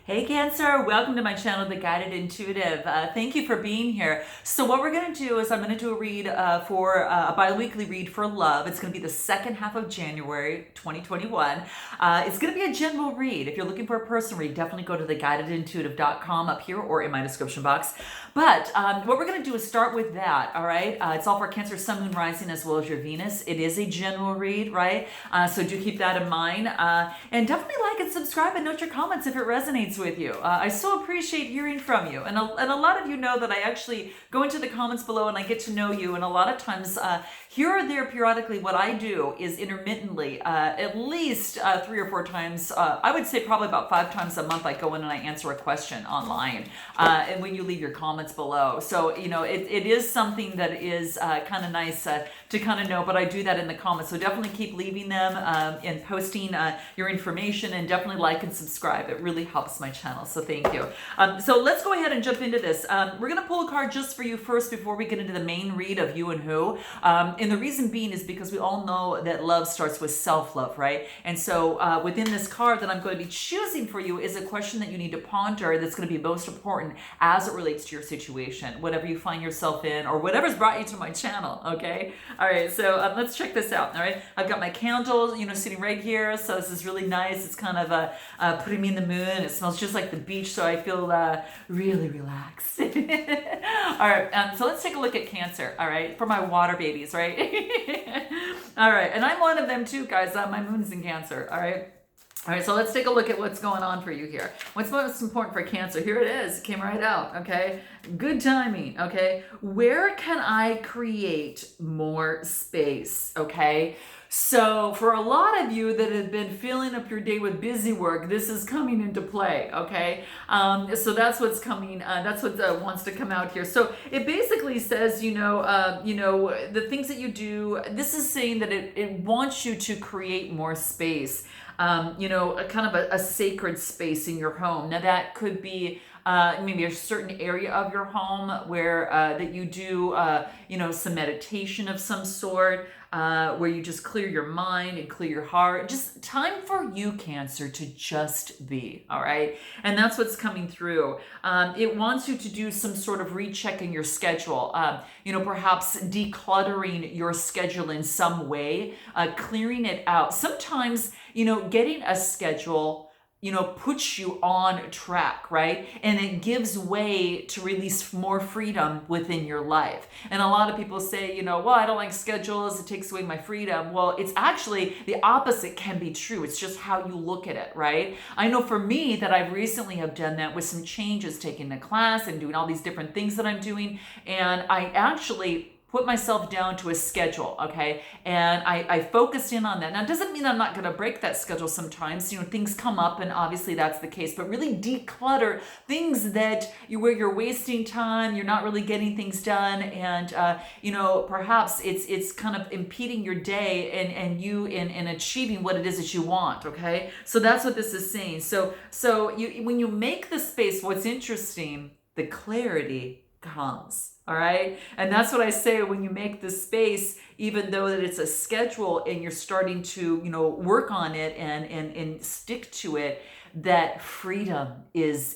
Hey Cancer, welcome to my channel, The Guided Intuitive. Thank you for being here. So what we're going to do is I'm going to do a read for a bi-weekly read for love. It's going to be the second half of January 2021. It's going to be a general read. If you're looking for a personal read, definitely go to theguidedintuitive.com up here or in my description box. But what we're going to do is start with that, all right? It's all for Cancer, Sun, Moon, Rising, as well as your Venus. It is a general read, right? So do keep that in mind. And definitely like and subscribe and note your comments if it resonates with you. I so appreciate hearing from you. And a lot of you know that I actually go into the comments below and I get to know you. And a lot of times, here or there, periodically, what I do is intermittently, at least 3 or 4 times, I would say probably about 5 times a month, I go in and I answer a question online. And when you leave your comments below. So, you know, it is something that is kind of nice to kind of know, but I do that in the comments. So definitely keep leaving them and posting your information, and definitely like and subscribe. It really helps my channel. So thank you. So let's go ahead and jump into this. We're going to pull a card just for you first before we get into the main read of You and Who. And the reason being is because we all know that love starts with self-love, right? And so within this card that I'm going to be choosing for you is a question that you need to ponder that's going to be most important as it relates to your situation, whatever you find yourself in, or whatever's brought you to my channel, okay? All right, so let's check this out, all right? I've got my candles, you know, sitting right here, so this is really nice. It's kind of putting me in the mood. It smells just like the beach, so I feel really relaxed. All right, so let's take a look at Cancer, all right, for my water babies, right? All right, and I'm one of them too, guys. My moon's in Cancer, all right? All right, so let's take a look at what's going on for you here. What's most important for Cancer? Here it is. It came right out, okay? Good timing, okay? Where can I create more space, okay? So for a lot of you that have been filling up your day with busy work, this is coming into play, okay? So that's what's coming, that's what wants to come out here. So it basically says, the things that you do, this is saying that it wants you to create more space. A kind of a sacred space in your home. Now that could be maybe a certain area of your home where that you do, some meditation of some sort, where you just clear your mind and clear your heart. Just time for you, Cancer, to just be, all right? And that's what's coming through. It wants you to do some sort of recheck in your schedule, perhaps decluttering your schedule in some way, clearing it out. Sometimes, getting a schedule puts you on track, right? And it gives way to release more freedom within your life. And a lot of people say, well, I don't like schedules, it takes away my freedom. Well, it's actually the opposite can be true. It's just how you look at it, right? I know for me that I've recently have done that with some changes, taking a class and doing all these different things that I'm doing. And I actually put myself down to a schedule, okay? And I focused in on that. Now, it doesn't mean I'm not gonna break that schedule sometimes. Things come up and obviously that's the case, but really declutter things that where you're wasting time, you're not really getting things done, and perhaps it's kind of impeding your day and you in achieving what it is that you want, okay? So that's what this is saying. So when you make the space, what's interesting, the clarity comes. All right. And that's what I say when you make this space, even though that it's a schedule and you're starting to, work on it and stick to it, that freedom is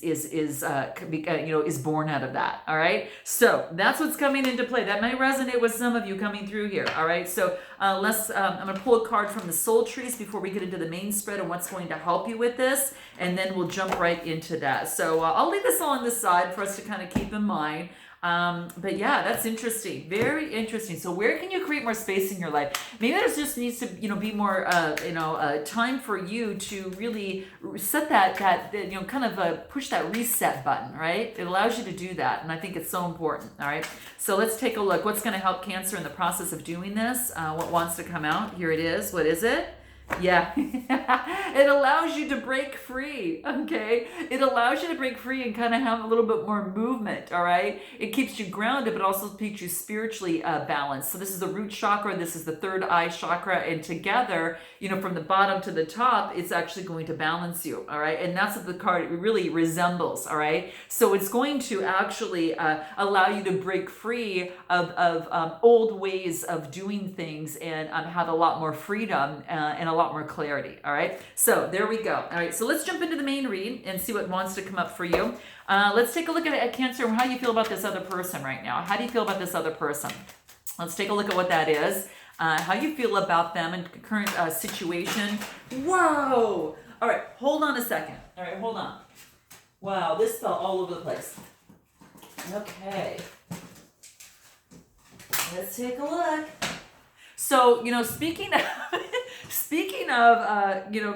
born out of that. All right. So that's what's coming into play. That may resonate with some of you coming through here. All right. So I'm going to pull a card from the soul trees before we get into the main spread and what's going to help you with this. And then we'll jump right into that. So I'll leave this on the side for us to kind of keep in mind. But yeah, that's interesting. Very interesting. So where can you create more space in your life? Maybe there just needs to, be more, time for you to really set that kind of push that reset button, right? It allows you to do that. And I think it's so important. All right. So let's take a look. What's going to help Cancer in the process of doing this? What wants to come out? Here it is. What is it? Yeah, it allows you to break free, okay? It allows you to break free and kind of have a little bit more movement, all right? It keeps you grounded, but also keeps you spiritually balanced. So this is the root chakra, this is the third eye chakra, and together, from the bottom to the top, it's actually going to balance you, all right? And that's what the card really resembles, all right? So it's going to actually allow you to break free of old ways of doing things and have a lot more freedom and a lot more clarity. All right, so there we go. All right, so let's jump into the main read and see what wants to come up for you. Let's take a look at Cancer. How you feel about this other person right now. How do you feel about this other person? Let's take a look at what that is. How you feel about them and current situation. Whoa! All right, hold on a second. All right, hold on. Wow, this fell all over the place. Okay. Let's take a look. So, speaking of,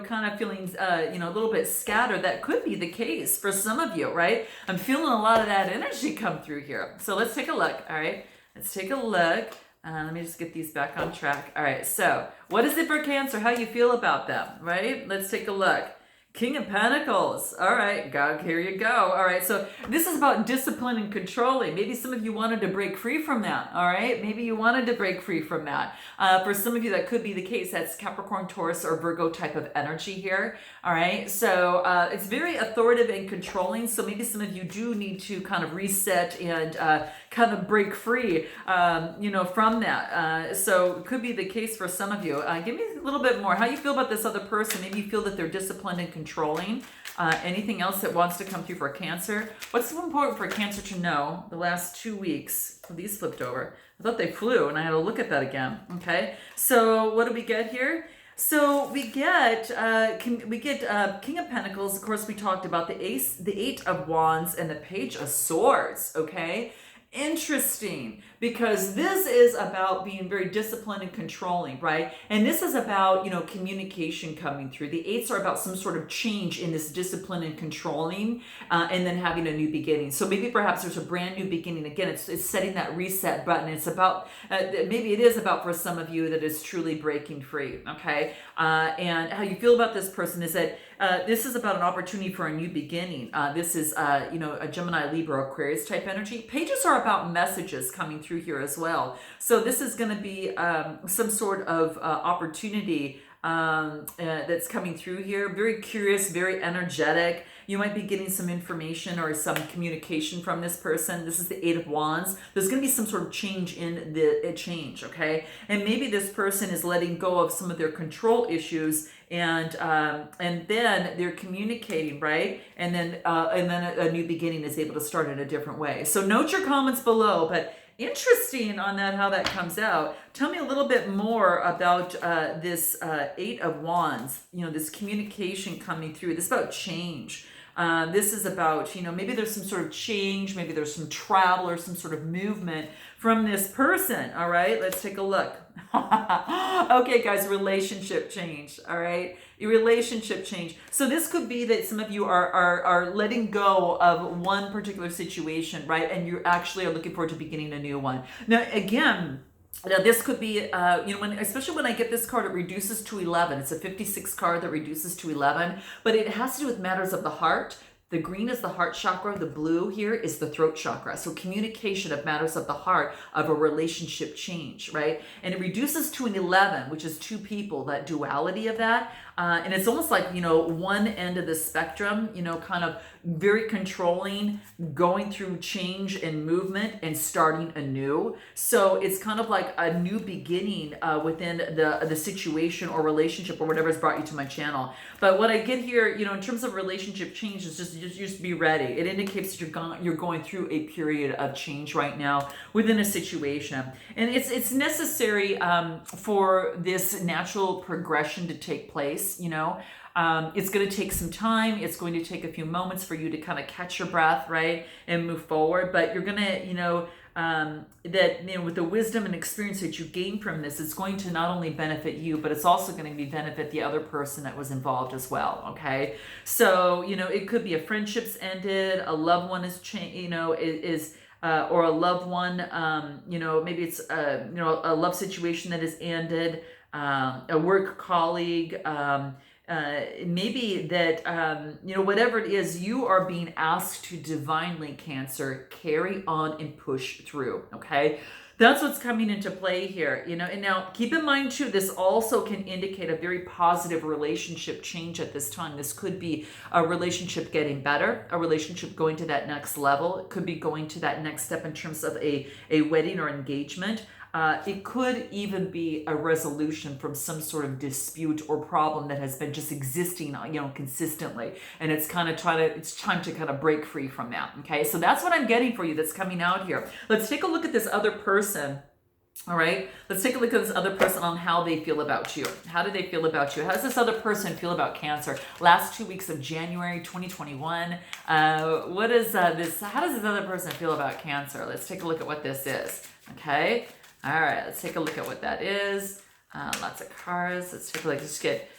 kind of feeling, a little bit scattered, that could be the case for some of you, right? I'm feeling a lot of that energy come through here. So let's take a look, all right? Let's take a look. Let me just get these back on track. All right, so what is it for Cancer? How you feel about them, right? Let's take a look. King of Pentacles. All right, God, here you go. All right, so this is about discipline and controlling. Maybe some of you wanted to break free from that. All right, maybe you wanted to break free from that. For some of you, that could be the case. That's Capricorn, Taurus, or Virgo type of energy here. All right, so it's very authoritative and controlling. So maybe some of you do need to kind of reset and kind of break free, from that. So it could be the case for some of you. Give me a little bit more. How you feel about this other person? Maybe you feel that they're disciplined and controlling. Anything else that wants to come through for Cancer? What's so important for Cancer to know the last 2 weeks? Oh, these flipped over. I thought they flew and I had to look at that again. Okay, so what do we get here? So we get King of Pentacles. Of course, we talked about the Ace, the Eight of Wands, and the Page of Swords. Okay. Interesting, because this is about being very disciplined and controlling, right? And this is about, communication coming through. The eights are about some sort of change in this discipline and controlling, and then having a new beginning. So maybe perhaps there's a brand new beginning. Again, it's setting that reset button. It's about, maybe it is about for some of you that is truly breaking free, okay? And how you feel about this person is that this is about an opportunity for a new beginning. This is, a Gemini, Libra, Aquarius type energy. Pages are about messages coming through here as well. So this is going to be some sort of opportunity that's coming through here. Very curious, very energetic. You might be getting some information or some communication from this person. This is the Eight of Wands. There's going to be some sort of change in the change, okay? And maybe this person is letting go of some of their control issues, and then they're communicating, right? And then a new beginning is able to start in a different way. So note your comments below, but interesting on that, how that comes out. Tell me a little bit more about this Eight of Wands, this communication coming through. This is about change. This is about, maybe there's some sort of change, maybe there's some travel or some sort of movement from this person. All right, let's take a look. Okay, guys, relationship change. All right, your relationship change. So this could be that some of you are letting go of one particular situation, right? And you actually are looking forward to beginning a new one. Now, again, this could be, especially when I get this card, it reduces to 11. It's a 56 card that reduces to 11, but it has to do with matters of the heart. The green is the heart chakra. The blue here is the throat chakra. So communication of matters of the heart, of a relationship change, right? And it reduces to an 11, which is two people, that duality of that. And it's almost like, one end of the spectrum, kind of very controlling, going through change and movement and starting anew. So it's kind of like a new beginning within the situation or relationship or whatever has brought you to my channel. But what I get here, in terms of relationship change, is just be ready. It indicates that you're going through a period of change right now within a situation. And it's necessary for this natural progression to take place. It's going to take some time. It's going to take a few moments for you to kind of catch your breath, right, and move forward. But you're going to, with the wisdom and experience that you gain from this, it's going to not only benefit you, but it's also going to benefit the other person that was involved as well. Okay, so it could be a friendship's ended, a loved one is or a loved one, maybe it's a love situation that is ended. A work colleague, maybe that, whatever it is, you are being asked to divinely, Cancer, carry on and push through, okay? That's what's coming into play here, and now keep in mind too, this also can indicate a very positive relationship change at this time. This could be a relationship getting better, a relationship going to that next level. It could be going to that next step in terms of a wedding or engagement. It could even be a resolution from some sort of dispute or problem that has been just existing, consistently, and it's time to kind of break free from that. Okay, so that's what I'm getting for you. That's coming out here. Let's take a look at this other person. All right, let's take a look at this other person on how they feel about you. How do they feel about you? How does this other person feel about Cancer? Last 2 weeks of January 2021. What is this? How does this other person feel about Cancer? Let's take a look at what this is. Okay. All right. Let's take a look at what that is. Lots of cards. Let's take a look. Let's get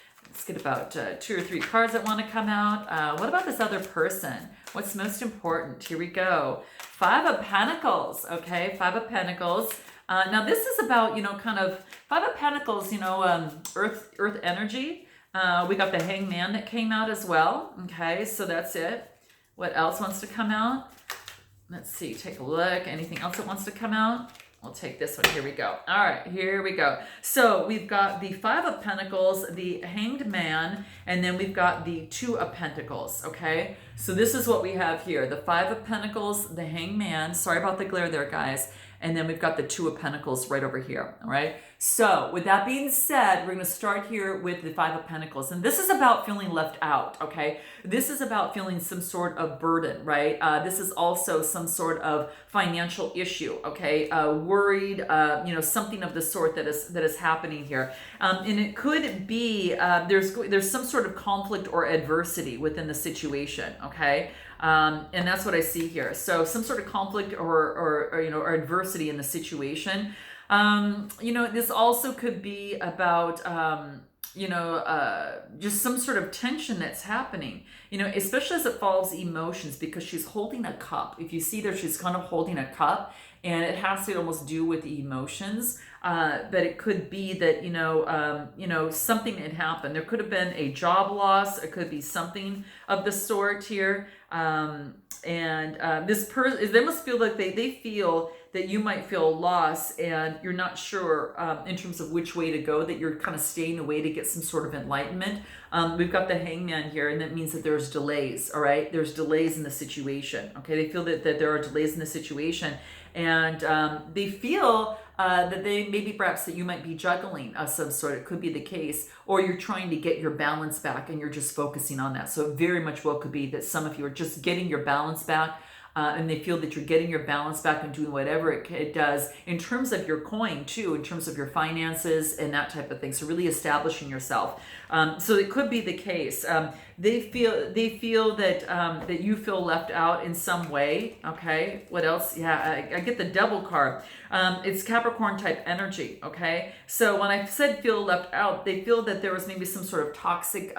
about 2 or 3 cards that want to come out. What about this other person? What's most important? Here we go. 5 of Pentacles. Okay. 5 of Pentacles. Now this is about, kind of 5 of Pentacles, earth energy. We got the Hangman that came out as well. Okay, so that's it. What else wants to come out? Let's see, take a look. Anything else that wants to come out? We'll take this one. Here we go. All right, here we go. So we've got the 5 of Pentacles, the Hanged Man, and then we've got the 2 of Pentacles, okay? So this is what we have here. The 5 of Pentacles, the Hanged Man. Sorry about the glare there, guys. And then we've got the 2 of Pentacles right over here, all right? So with that being said, we're going to start here with the 5 of Pentacles. And this is about feeling left out, okay? This is about feeling some sort of burden, right? This is also some sort of financial issue, okay? Worried, something of the sort that is happening here. And it could be there's some sort of conflict or adversity within the situation, okay? And that's what I see here. So some sort of conflict or adversity in the situation. This also could be about, just some sort of tension that's happening, especially as it involves emotions, because she's holding a cup. If you see there, she's kind of holding a cup, and it has to almost do with emotions. But it could be that, something had happened. There could have been a job loss. It could be something of the sort here. This person, they must feel like they feel that you might feel lost, and you're not sure in terms of which way to go, that you're kind of staying away to get some sort of enlightenment. We've got the Hangman here, and that means that there's delays, all right? There's delays in the situation, okay? They feel that there are delays in the situation, and they feel that they maybe perhaps that you might be juggling of some sort. It could be the case, or you're trying to get your balance back and you're just focusing on that. So it very much well could be that some of you are just getting your balance back, and they feel that you're getting your balance back and doing whatever it does in terms of your coin too, in terms of your finances and that type of thing. So really establishing yourself. So it could be the case. They feel that you feel left out in some way. Okay, what else? Yeah, I get the Devil card. It's Capricorn type energy. Okay, so when I said feel left out, they feel that there was maybe some sort of toxic,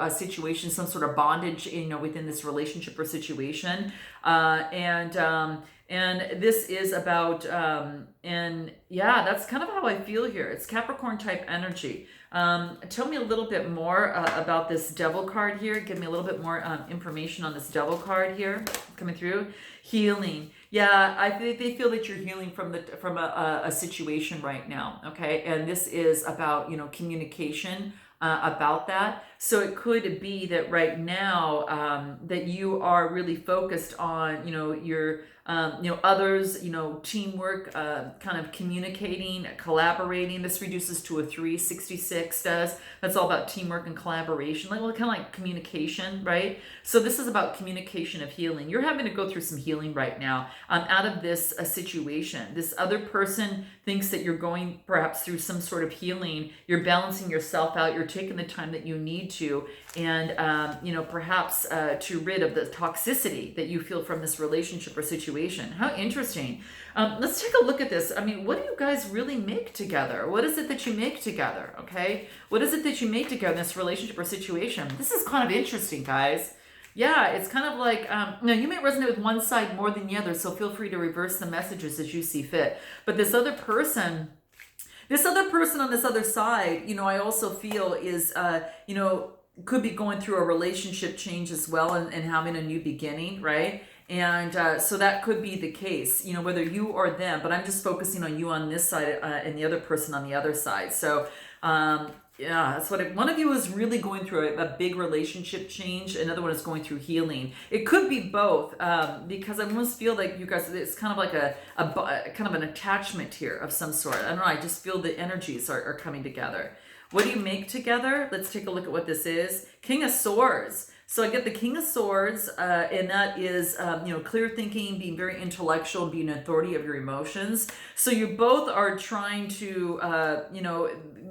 situation, some sort of bondage, within this relationship or situation. And this is about, that's kind of how I feel here. It's Capricorn type energy. Tell me a little bit more about this Devil card here. Give me a little bit more information on this Devil card here coming through. Healing. Yeah, I think they feel that you're healing from a situation right now. Okay, and this is about communication. About that. So it could be that right now that you are really focused on, your, others, teamwork, kind of communicating, collaborating. This reduces to a 366 does. That's all about teamwork and collaboration, kind of like communication, right? So this is about communication of healing. You're having to go through some healing right now out of this situation. This other person thinks that you're going perhaps through some sort of healing. You're balancing yourself out. You're taking the time that you need to, and perhaps to rid of the toxicity that you feel from this relationship or situation. How interesting. Let's take a look at this. I mean, what do you guys really make together? What is it that you make together? Okay, what is it that you make together in this relationship or situation? This is kind of interesting, guys. Yeah, it's kind of like, you may resonate with one side more than the other, so feel free to reverse the messages as you see fit. But this other person on this other side, I also feel is, could be going through a relationship change as well, and having a new beginning, right? And so that could be the case, whether you or them, but I'm just focusing on you on this side and the other person on the other side. So Yeah, that's what one of you is really going through a big relationship change. Another one is going through healing. It could be both, because I almost feel like you guys, it's kind of like kind of an attachment here of some sort. I don't know. I just feel the energies are coming together. What do you make together? Let's take a look at what this is. King of Swords. So I get the King of Swords, and that is, clear thinking, being very intellectual, being an authority of your emotions. So you both are trying to,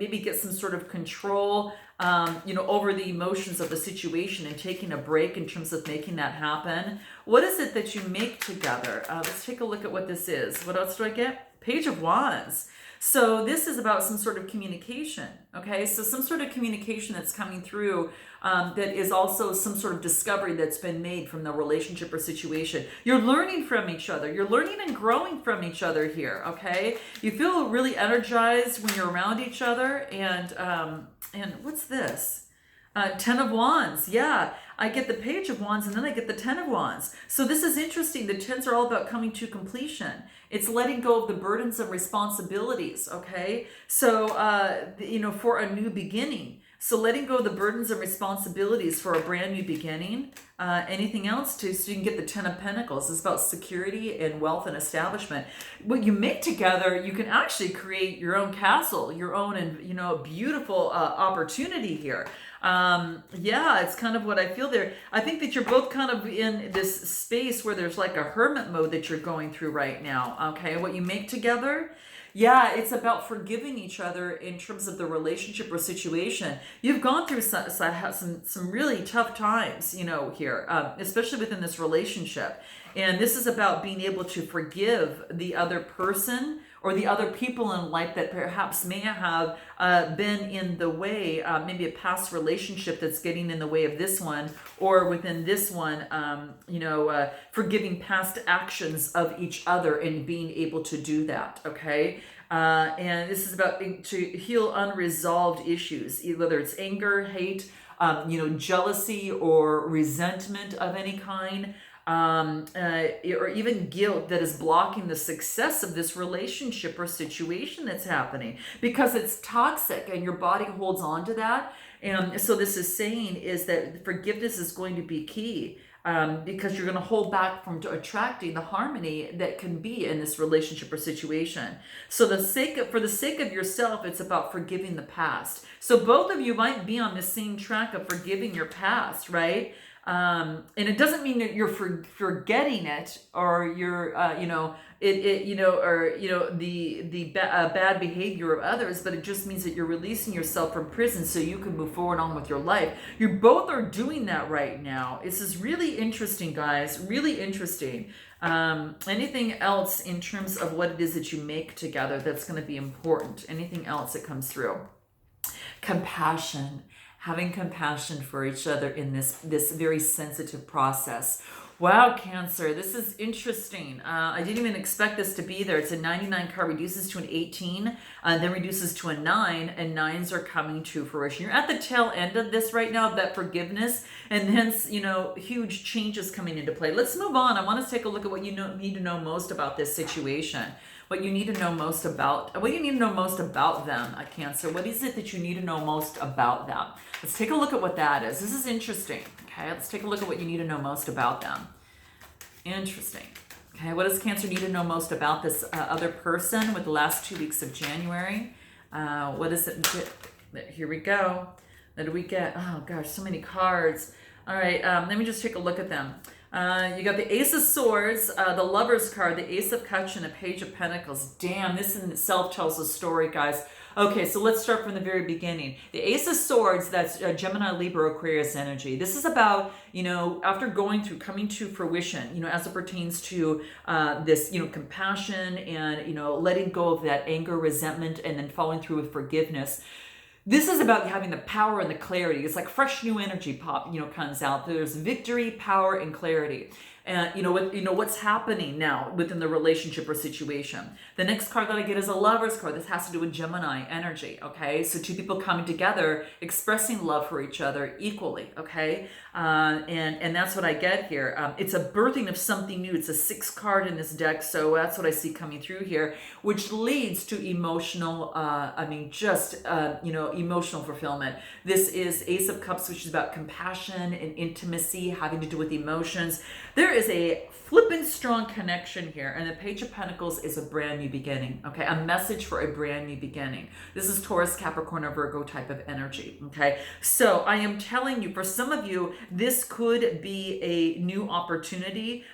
maybe get some sort of control, over the emotions of the situation and taking a break in terms of making that happen. What is it that you make together? Let's take a look at what this is. What else do I get? Page of Wands. So this is about some sort of communication, okay? So some sort of communication that's coming through, that is also some sort of discovery that's been made from the relationship or situation. You're learning from each other. You're learning and growing from each other here, okay? You feel really energized when you're around each other. And what's this? Ten of Wands. Yeah, I get the Page of Wands and then I get the Ten of Wands. So this is interesting. The tens are all about coming to completion. It's letting go of the burdens and responsibilities, okay? So, for a new beginning. So letting go of the burdens and responsibilities for a brand new beginning. Anything else so you can get the Ten of Pentacles. It's about security and wealth and establishment. What you make together, you can actually create your own castle, your own, and beautiful opportunity here. It's kind of what I feel there. I think that you're both kind of in this space where there's like a hermit mode that you're going through right now. Okay, what you make together. Yeah, it's about forgiving each other in terms of the relationship or situation. You've gone through some really tough times, here, especially within this relationship. And this is about being able to forgive the other person or the other people in life that perhaps may have been in the way, maybe a past relationship that's getting in the way of this one, or within this one, forgiving past actions of each other and being able to do that, okay? And this is about to heal unresolved issues, whether it's anger, hate, jealousy or resentment of any kind. Or even guilt that is blocking the success of this relationship or situation that's happening because it's toxic and your body holds on to that. And so this is saying is that forgiveness is going to be key, because you're going to hold back from attracting the harmony that can be in this relationship or situation. So for the sake of yourself, it's about forgiving the past. So both of you might be on the same track of forgiving your past, right? And it doesn't mean that you're forgetting it or you're, bad behavior of others, but it just means that you're releasing yourself from prison so you can move forward on with your life. You both are doing that right now. This is really interesting, guys, really interesting. Anything else in terms of what it is that you make together that's going to be important? Anything else that comes through? Compassion. Having compassion for each other in this very sensitive process. Wow, Cancer, this is interesting. I didn't even expect this to be there. It's a 99 card, reduces to an 18, then reduces to a 9, and 9s are coming to fruition. You're at the tail end of this right now, of that forgiveness, and hence, huge changes coming into play. Let's move on. I want to take a look at what you need to know most about this situation. What you need to know most about them, Cancer. What is it that you need to know most about them? Let's take a look at what that is. This is interesting. Okay, let's take a look at what you need to know most about them. Interesting. Okay, what does Cancer need to know most about this other person with the last 2 weeks of January? What is it? Here we go. What do we get? Oh gosh, so many cards. All right, let me just take a look at them. You got the Ace of Swords, the Lover's card, the Ace of Cups, and a Page of Pentacles. Damn, this in itself tells a story, guys. Okay, so let's start from the very beginning. The Ace of Swords, that's Gemini, Libra, Aquarius energy. This is about, after coming to fruition, as it pertains to this, compassion and, letting go of that anger, resentment, and then following through with forgiveness. This is about having the power and the clarity. It's like fresh new energy comes out. There's victory, power, and clarity. And what's happening now within the relationship or situation. The next card that I get is a Lover's card. This has to do with Gemini energy, okay? So two people coming together, expressing love for each other equally, okay? And that's what I get here. It's a birthing of something new. It's a 6th card in this deck, so that's what I see coming through here, which leads to emotional, emotional fulfillment. This is Ace of Cups, which is about compassion and intimacy, having to do with emotions. There is a flippin' strong connection here, and the Page of Pentacles is a brand new beginning, okay? A message for a brand new beginning. This is Taurus, Capricorn, or Virgo type of energy, okay? So I am telling you, for some of you, this could be a new opportunity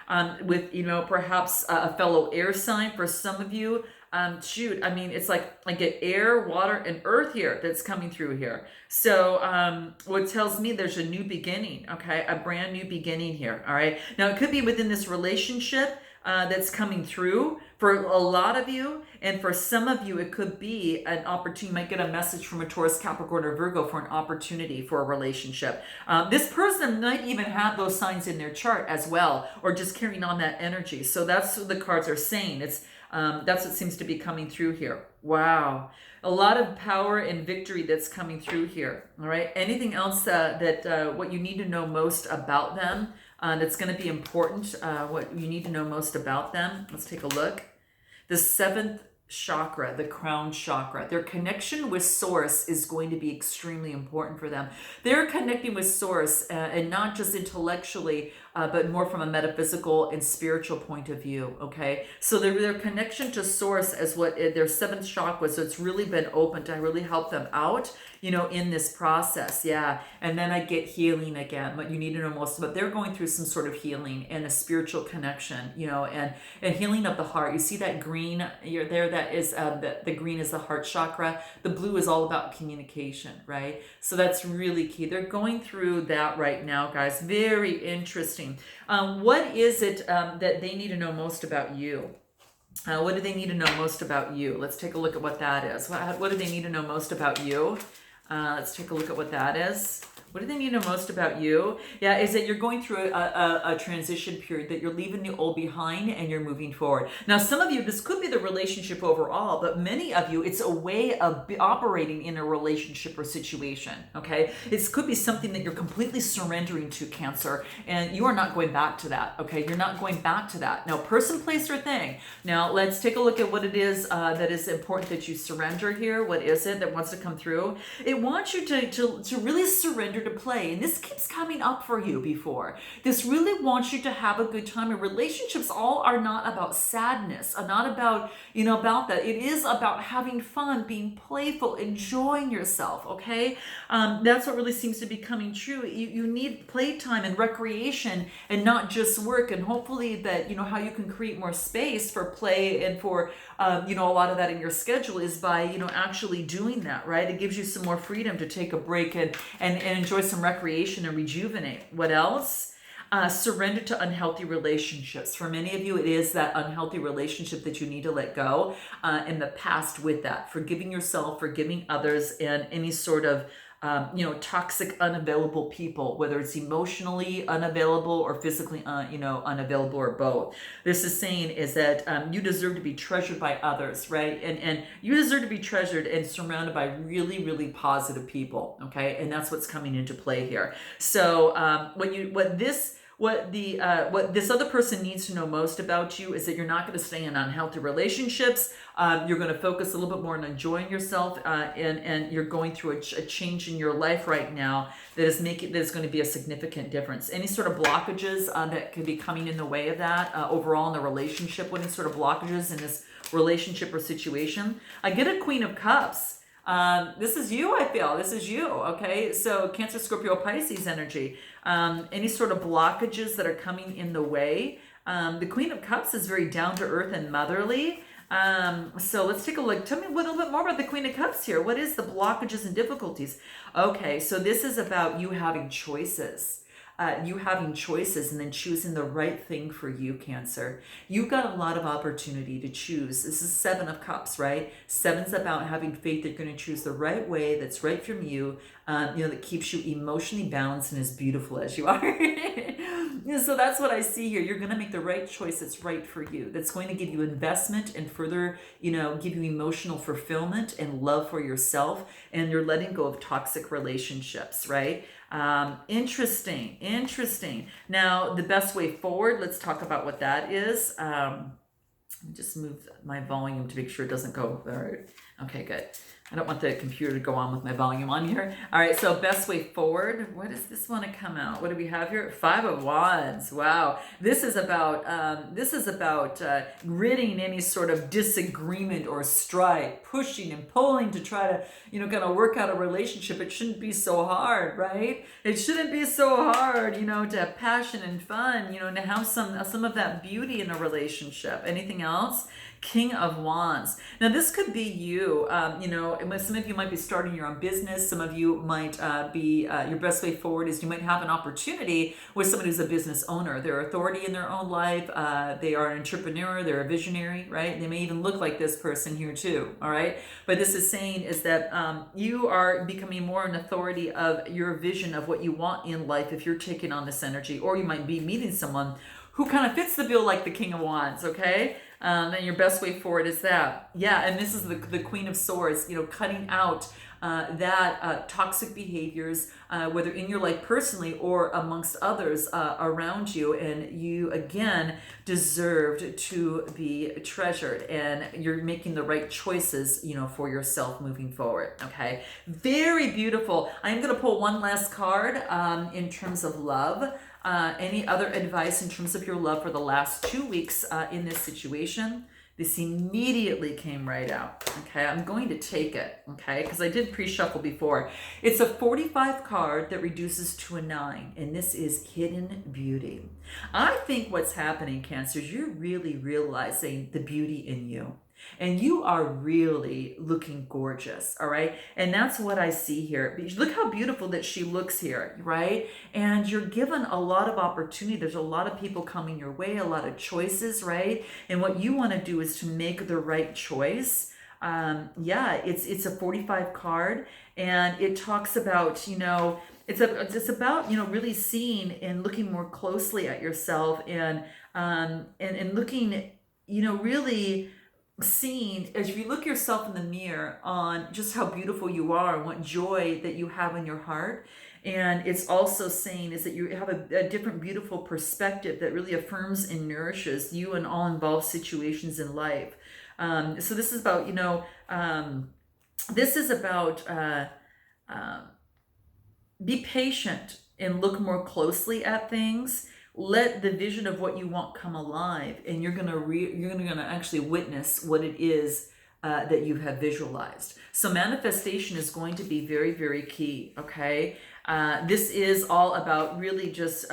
with, perhaps a fellow air sign. For some of you, it's like I get air, water, and earth here that's coming through here. So what tells me there's a new beginning, okay? A brand new beginning here, all right? Now, it could be within this relationship that's coming through for a lot of you, and for some of you, it could be an opportunity. You might get a message from a Taurus, Capricorn, or Virgo for an opportunity for a relationship. This person might even have those signs in their chart as well, or just carrying on that energy. So that's what the cards are saying. That's what seems to be coming through here. Wow. A lot of power and victory that's coming through here. All right. Anything else that what you need to know most about them that's going to be important, what you need to know most about them? Let's take a look. The 7th chakra, the crown chakra. Their connection with source is going to be extremely important for them. They're connecting with source and not just intellectually, but more from a metaphysical and spiritual point of view, okay? So their connection to source is what their 7th chakra, so it's really been open to really help them out, in this process, yeah. And then I get healing again, what you need to know most about. They're going through some sort of healing and a spiritual connection, and healing of the heart. You see that green there, that is, the green is the heart chakra. The blue is all about communication, right? So that's really key. They're going through that right now, guys. Very interesting. What is it that they need to know most about you? What do they need to know most about you? Let's take a look at what that is. What do they need to know most about you? Let's take a look at what that is. What do they need to know most about you? Yeah, is that you're going through a transition period, that you're leaving the old behind and you're moving forward. Now, some of you, this could be the relationship overall, but many of you, it's a way of operating in a relationship or situation, okay? It could be something that you're completely surrendering to, Cancer, and you are not going back to that, okay? You're not going back to that. Now, person, place, or thing. Now, let's take a look at what it is that is important that you surrender here. What is it that wants to come through? It wants you to really surrender to play, and this keeps coming up for you before. This really wants you to have a good time, and relationships all are not about sadness, are not about, about that. It is about having fun, being playful, enjoying yourself, okay? That's what really seems to be coming true. You need playtime and recreation and not just work, and hopefully that, how you can create more space for play and for, a lot of that in your schedule is by, actually doing that, right? It gives you some more freedom to take a break and enjoy some recreation and rejuvenate. What else? Surrender to unhealthy relationships. For many of you, it is that unhealthy relationship that you need to let go in the past with that. Forgiving yourself, forgiving others, and any sort of toxic, unavailable people, whether it's emotionally unavailable or physically, unavailable, or both. This is saying is that you deserve to be treasured by others, right? And you deserve to be treasured and surrounded by really, really positive people, okay? And that's what's coming into play here. So what this other person needs to know most about you is that you're not going to stay in unhealthy relationships. You're going to focus a little bit more on enjoying yourself, and you're going through a change in your life right now that is going to be a significant difference. Any sort of blockages that could be coming in the way of that overall in the relationship, any sort of blockages in this relationship or situation. I get a Queen of Cups. This is you, I feel. This is you, okay? So Cancer, Scorpio, Pisces energy. Any sort of blockages that are coming in the way. The Queen of Cups is very down to earth and motherly. So let's take a look. Tell me a little bit more about the Queen of Cups here. What is the blockages and difficulties? Okay, so this is about you having choices. You having choices and then choosing the right thing for you, Cancer. You've got a lot of opportunity to choose. This is 7 of Cups, right? 7's about having faith that you're going to choose the right way that's right from you, that keeps you emotionally balanced and as beautiful as you are. So that's what I see here. You're going to make the right choice that's right for you. That's going to give you investment and further, give you emotional fulfillment and love for yourself. And you're letting go of toxic relationships, right? Interesting. Now, the best way forward, let's talk about what that is. Let me just move my volume to make sure it doesn't go. All right. Okay, good. I don't want the computer to go on with my volume on here. All right, so best way forward. What does this want to come out? What do we have here? 5 of Wands. Wow. This is about ridding any sort of disagreement or strife, pushing and pulling to try to, kind of work out a relationship. It shouldn't be so hard, right? It shouldn't be so hard, to have passion and fun, to have some of that beauty in a relationship. Anything else? King of Wands. Now this could be you, some of you might be starting your own business. Some of you might be, your best way forward is you might have an opportunity with someone who's a business owner. They're authority in their own life. They are an entrepreneur. They're a visionary, right? They may even look like this person here too, all right? But this is saying is that you are becoming more an authority of your vision of what you want in life if you're taking on this energy, or you might be meeting someone who kind of fits the bill like the King of Wands, okay? And your best way forward is that. Yeah, and this is the Queen of Swords, cutting out toxic behaviors, whether in your life personally or amongst others around you. And you, again, deserved to be treasured. And you're making the right choices, for yourself moving forward, okay? Very beautiful. I'm going to pull one last card in terms of love. Any other advice in terms of your love for the last 2 weeks in this situation? This immediately came right out, okay? I'm going to take it, okay? Because I did pre-shuffle before. It's a 45 card that reduces to a 9, and this is hidden beauty. I think what's happening, Cancer, is you're really realizing the beauty in you. And you are really looking gorgeous, all right? And that's what I see here. Look how beautiful that she looks here, right? And you're given a lot of opportunity. There's a lot of people coming your way, a lot of choices, right? And what you want to do is to make the right choice. It's a 45 card, and it talks about, it's about, really seeing and looking more closely at yourself and looking, really seeing as you look yourself in the mirror on just how beautiful you are and what joy that you have in your heart. And it's also saying is that you have a different beautiful perspective that really affirms and nourishes you in all involved situations in life. So this is about, be patient and look more closely at things. Let the vision of what you want come alive, and you're gonna actually witness what it is that you have visualized. So manifestation is going to be very, very key. Okay, this is all about really just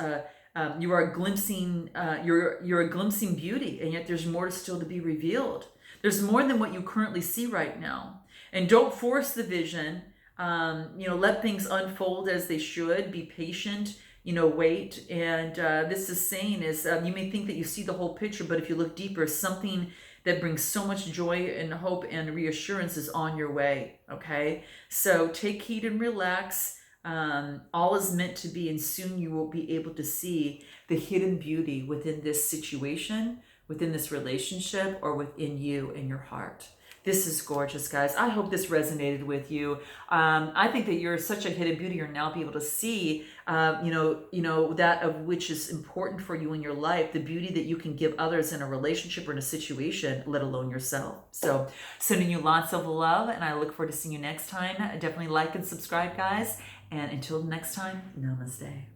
you are glimpsing you're a glimpsing beauty, and yet there's more still to be revealed. There's more than what you currently see right now, and don't force the vision. Let things unfold as they should. Be patient. Wait. And this is saying is you may think that you see the whole picture, but if you look deeper, something that brings so much joy and hope and reassurance is on your way. Okay, so take heed and relax. All is meant to be, and soon you will be able to see the hidden beauty within this situation, within this relationship, or within you and your heart. This is gorgeous, guys. I hope this resonated with you. I think that you're such a hidden beauty. You're now be able to see, that of which is important for you in your life, the beauty that you can give others in a relationship or in a situation, let alone yourself. So sending you lots of love, and I look forward to seeing you next time. Definitely like and subscribe, guys. And until next time, namaste.